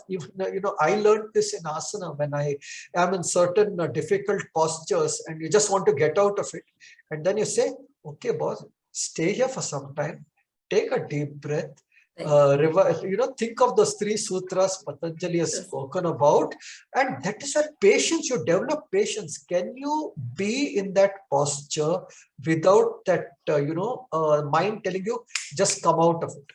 I learned this in asana when I am in certain difficult postures and you just want to get out of it. And then you say, okay, boss, stay here for some time, take a deep breath, think of those 3 sutras Patanjali has spoken about, and that is where patience, you develop patience. Can you be in that posture without that mind telling you just come out of it?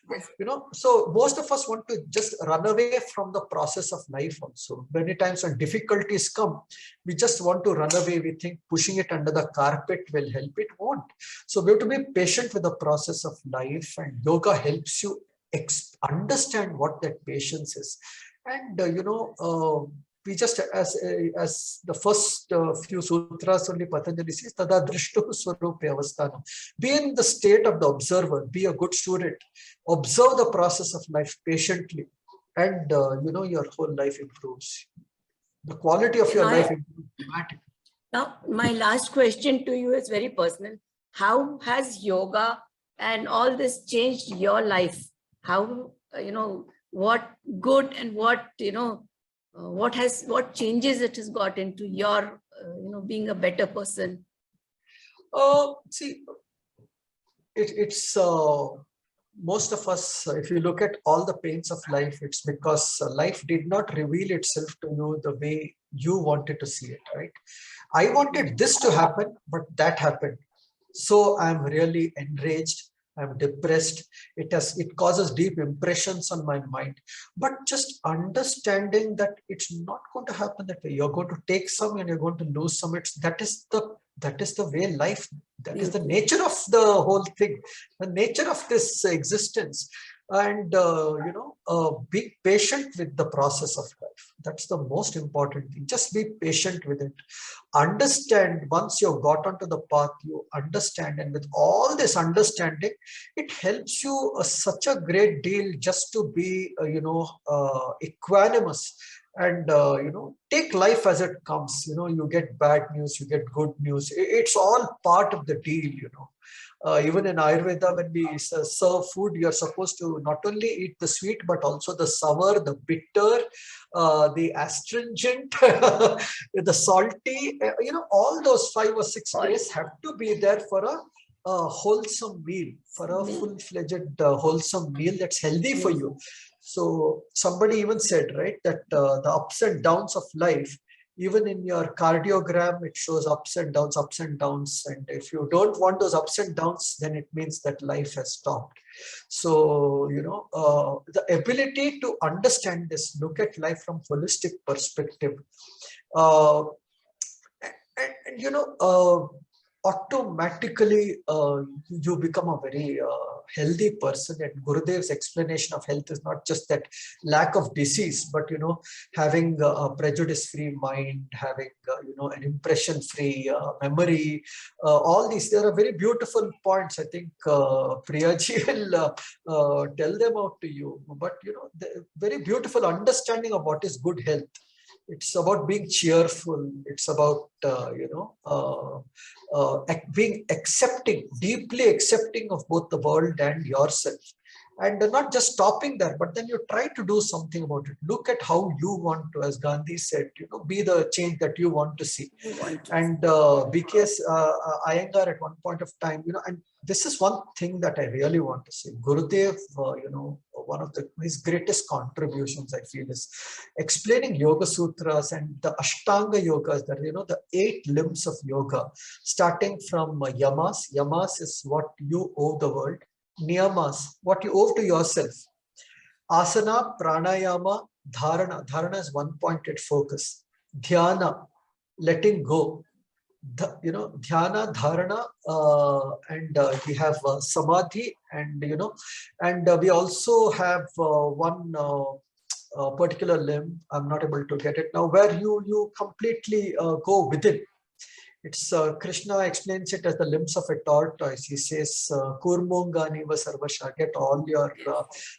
So most of us want to just run away from the process of life. Also many times when difficulties come, we just want to run away. We think pushing it under the carpet will help. It won't. So we have to be patient with the process of life, and yoga helps you understand what that patience is. And we just, as the first few sutras only Patanjali says, tada drishtu swarupe avasthanam. Be in the state of the observer, be a good student, observe the process of life patiently, and your whole life improves. The quality of your life improves dramatically. Now, my last question to you is very personal. How has yoga and all this changed your life? How, what good and what changes it has got into your, being a better person? See, it's most of us, if you look at all the pains of life, it's because life did not reveal itself to you the way you wanted to see it, right? I wanted this to happen, but that happened. So I'm really enraged. I'm depressed. It causes deep impressions on my mind. But just understanding that it's not going to happen that way. You're going to take some and you're going to lose some. That is the way life. That is the nature of the whole thing. The nature of this existence. And be patient with the process of life. That's the most important thing. Just be patient with it. Understand, once you've got onto the path, you understand, and with all this understanding, it helps you such a great deal just to be equanimous and take life as it comes. You get bad news, you get good news. It's all part of the deal. Even in Ayurveda, when we serve food, you're supposed to not only eat the sweet, but also the sour, the bitter, the astringent, the salty. All those 5 or 6 days have to be there for a wholesome meal, for a full-fledged wholesome meal that's healthy for you. So somebody even said, right, that the ups and downs of life, even in your cardiogram, it shows ups and downs, ups and downs. And if you don't want those ups and downs, then it means that life has stopped. So, the ability to understand this, look at life from holistic perspective, automatically you become a very healthy person. And Gurudev's explanation of health is not just that lack of disease, but having a prejudice-free mind, having an impression-free memory. All these, there are very beautiful points. I think Priyaji will tell them out to you. But the very beautiful understanding of what is good health. It's about being cheerful. It's about being accepting, deeply accepting of both the world and yourself. And not just stopping there, but then you try to do something about it. Look at how you want to, as Gandhi said, be the change that you want to see. And because Iyengar at one point of time, and this is one thing that I really want to say. Gurudev, one of his greatest contributions, I feel, is explaining Yoga Sutras and the Ashtanga Yogas, that the 8 limbs of yoga, starting from yamas. Yamas is what you owe the world. Niyamas, what you owe to yourself. Asana, pranayama, dharana. Dharana is one-pointed focus. Dhyana, letting go. Dhyana, dharana, and we have samadhi, and and we also have one particular limb. I'm not able to get it now, where you completely go within. It's Krishna explains it as the limbs of a tortoise. He says, Kurmongani va sarvasha, get all your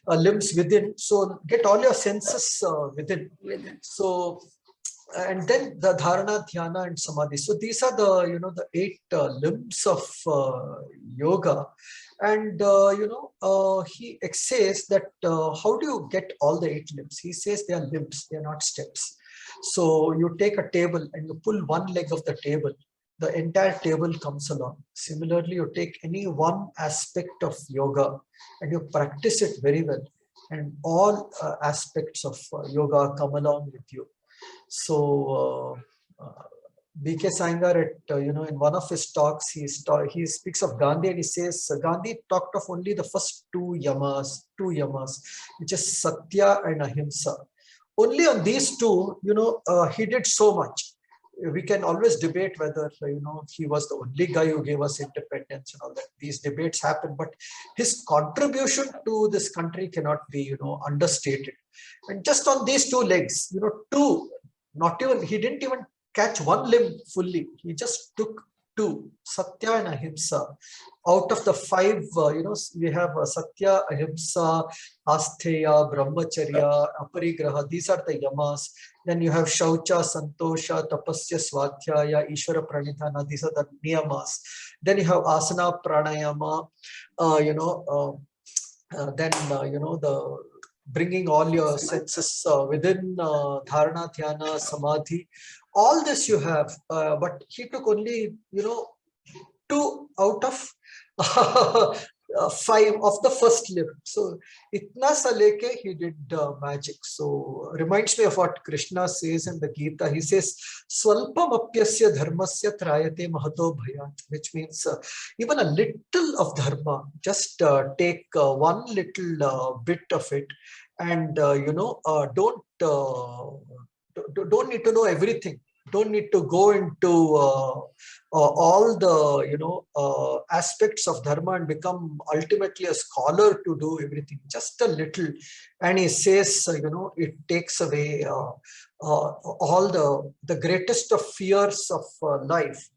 limbs within. So get all your senses within. So, and then the dharana, dhyana, and samadhi. So these are the 8 limbs of yoga. And he says that how do you get all the 8 limbs? He says they are limbs, they are not steps. So you take a table and you pull one leg of the table, the entire table comes along. Similarly, you take any one aspect of yoga and you practice it very well, and all aspects of yoga come along with you. So B.K. Iyengar, in one of his talks, he speaks of Gandhi, and he says Gandhi talked of only the first two yamas, which is Satya and Ahimsa. Only on these two, he did so much. We can always debate whether he was the only guy who gave us independence and all that. These debates happen, but his contribution to this country cannot be understated. And just on these 2 legs, he didn't even catch one limb fully. He just took 2, Satya and Ahimsa. Out of the 5, we have Satya, Ahimsa, Astheya, Brahmacharya, Aparigraha. These are the yamas. Then you have Shaucha, Santosha, Tapasya, Swadhyaya, Ishvara Pranidhana. These are the niyamas. Then you have Asana, Pranayama, then, the bringing all your senses within dharana, dhyana, samadhi. All this you have, but he took only, 2 out of 5 of the first limb. So, itna sa leke he did magic. So, reminds me of what Krishna says in the Gita. He says, Swalpam apyasya dharmasya trayate mahato bhayat, which means even a little of dharma, just take one little bit of it, and don't need to know everything. Don't need to go into all the aspects of dharma and become ultimately a scholar to do everything. Just a little, and he says, it takes away all the greatest of fears of life.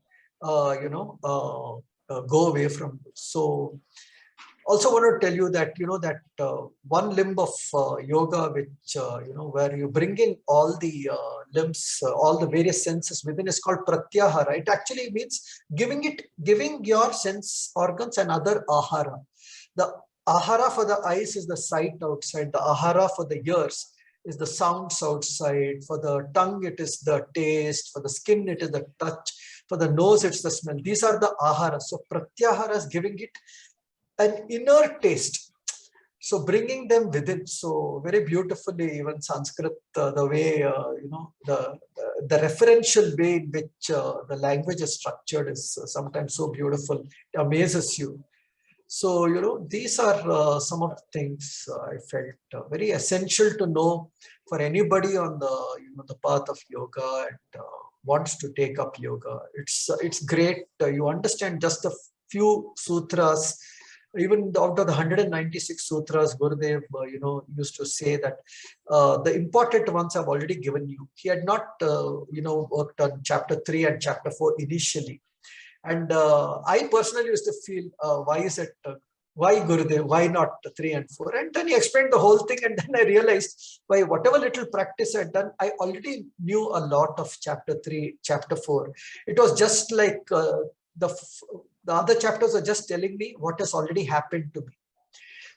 Go away from. So. Also want to tell you that, that one limb of yoga, which, where you bring in all the limbs, all the various senses within, is called pratyahara. It actually means giving your sense organs another ahara. The ahara for the eyes is the sight outside. The ahara for the ears is the sounds outside. For the tongue, it is the taste. For the skin, it is the touch. For the nose, it's the smell. These are the ahara. So pratyahara is giving it an inner taste, so bringing them within. So very beautifully, even Sanskrit, the way the referential way in which the language is structured is sometimes so beautiful. It amazes you. So these are some of the things I felt very essential to know for anybody on the path of yoga and wants to take up yoga. It's great. You understand just a few sutras. Even out of the 196 sutras, Gurudev, used to say that the important ones I've already given you. He had not, worked on chapter 3 and chapter 4 initially. And I personally used to feel, why Gurudev, why not 3 and 4? And then he explained the whole thing. And then I realized, by whatever little practice I'd done, I already knew a lot of chapter 3, chapter 4. It was just like the other chapters are just telling me what has already happened to me.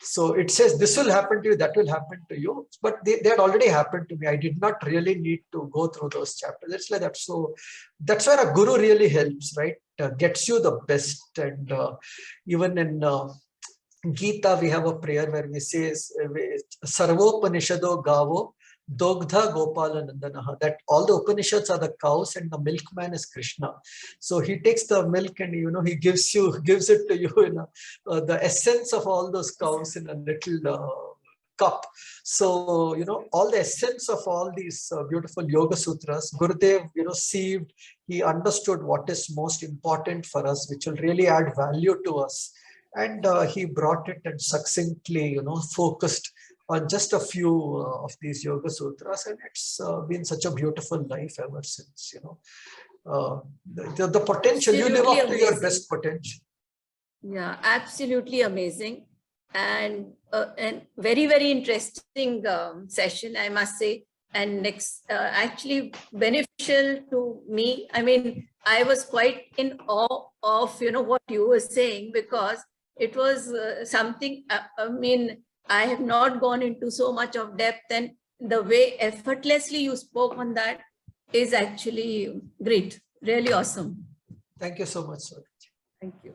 So it says this will happen to you, that will happen to you, but they had already happened to me. I did not really need to go through those chapters. It's like that. So that's where a guru really helps, right? Gets you the best. And even in Gita, we have a prayer where we say, Sarvopanishado Gavo Dogdha Gopala Nandanaha, that all the Upanishads are the cows and the milkman is Krishna. So he takes the milk and he gives it to you in the essence of all those cows in a little cup. So all the essence of all these beautiful yoga sutras, Gurudev sieved. He understood what is most important for us, which will really add value to us, and he brought it and succinctly focused on just a few of these yoga sutras, and it's been such a beautiful life ever since. The potential, you live up to your best potential. Yeah, absolutely amazing, and very, very interesting session, I must say, and actually beneficial to me. I mean, I was quite in awe of what you were saying, because it was something. I have not gone into so much of depth, and the way effortlessly you spoke on that is actually great. Really awesome. Thank you so much, sir. Thank you.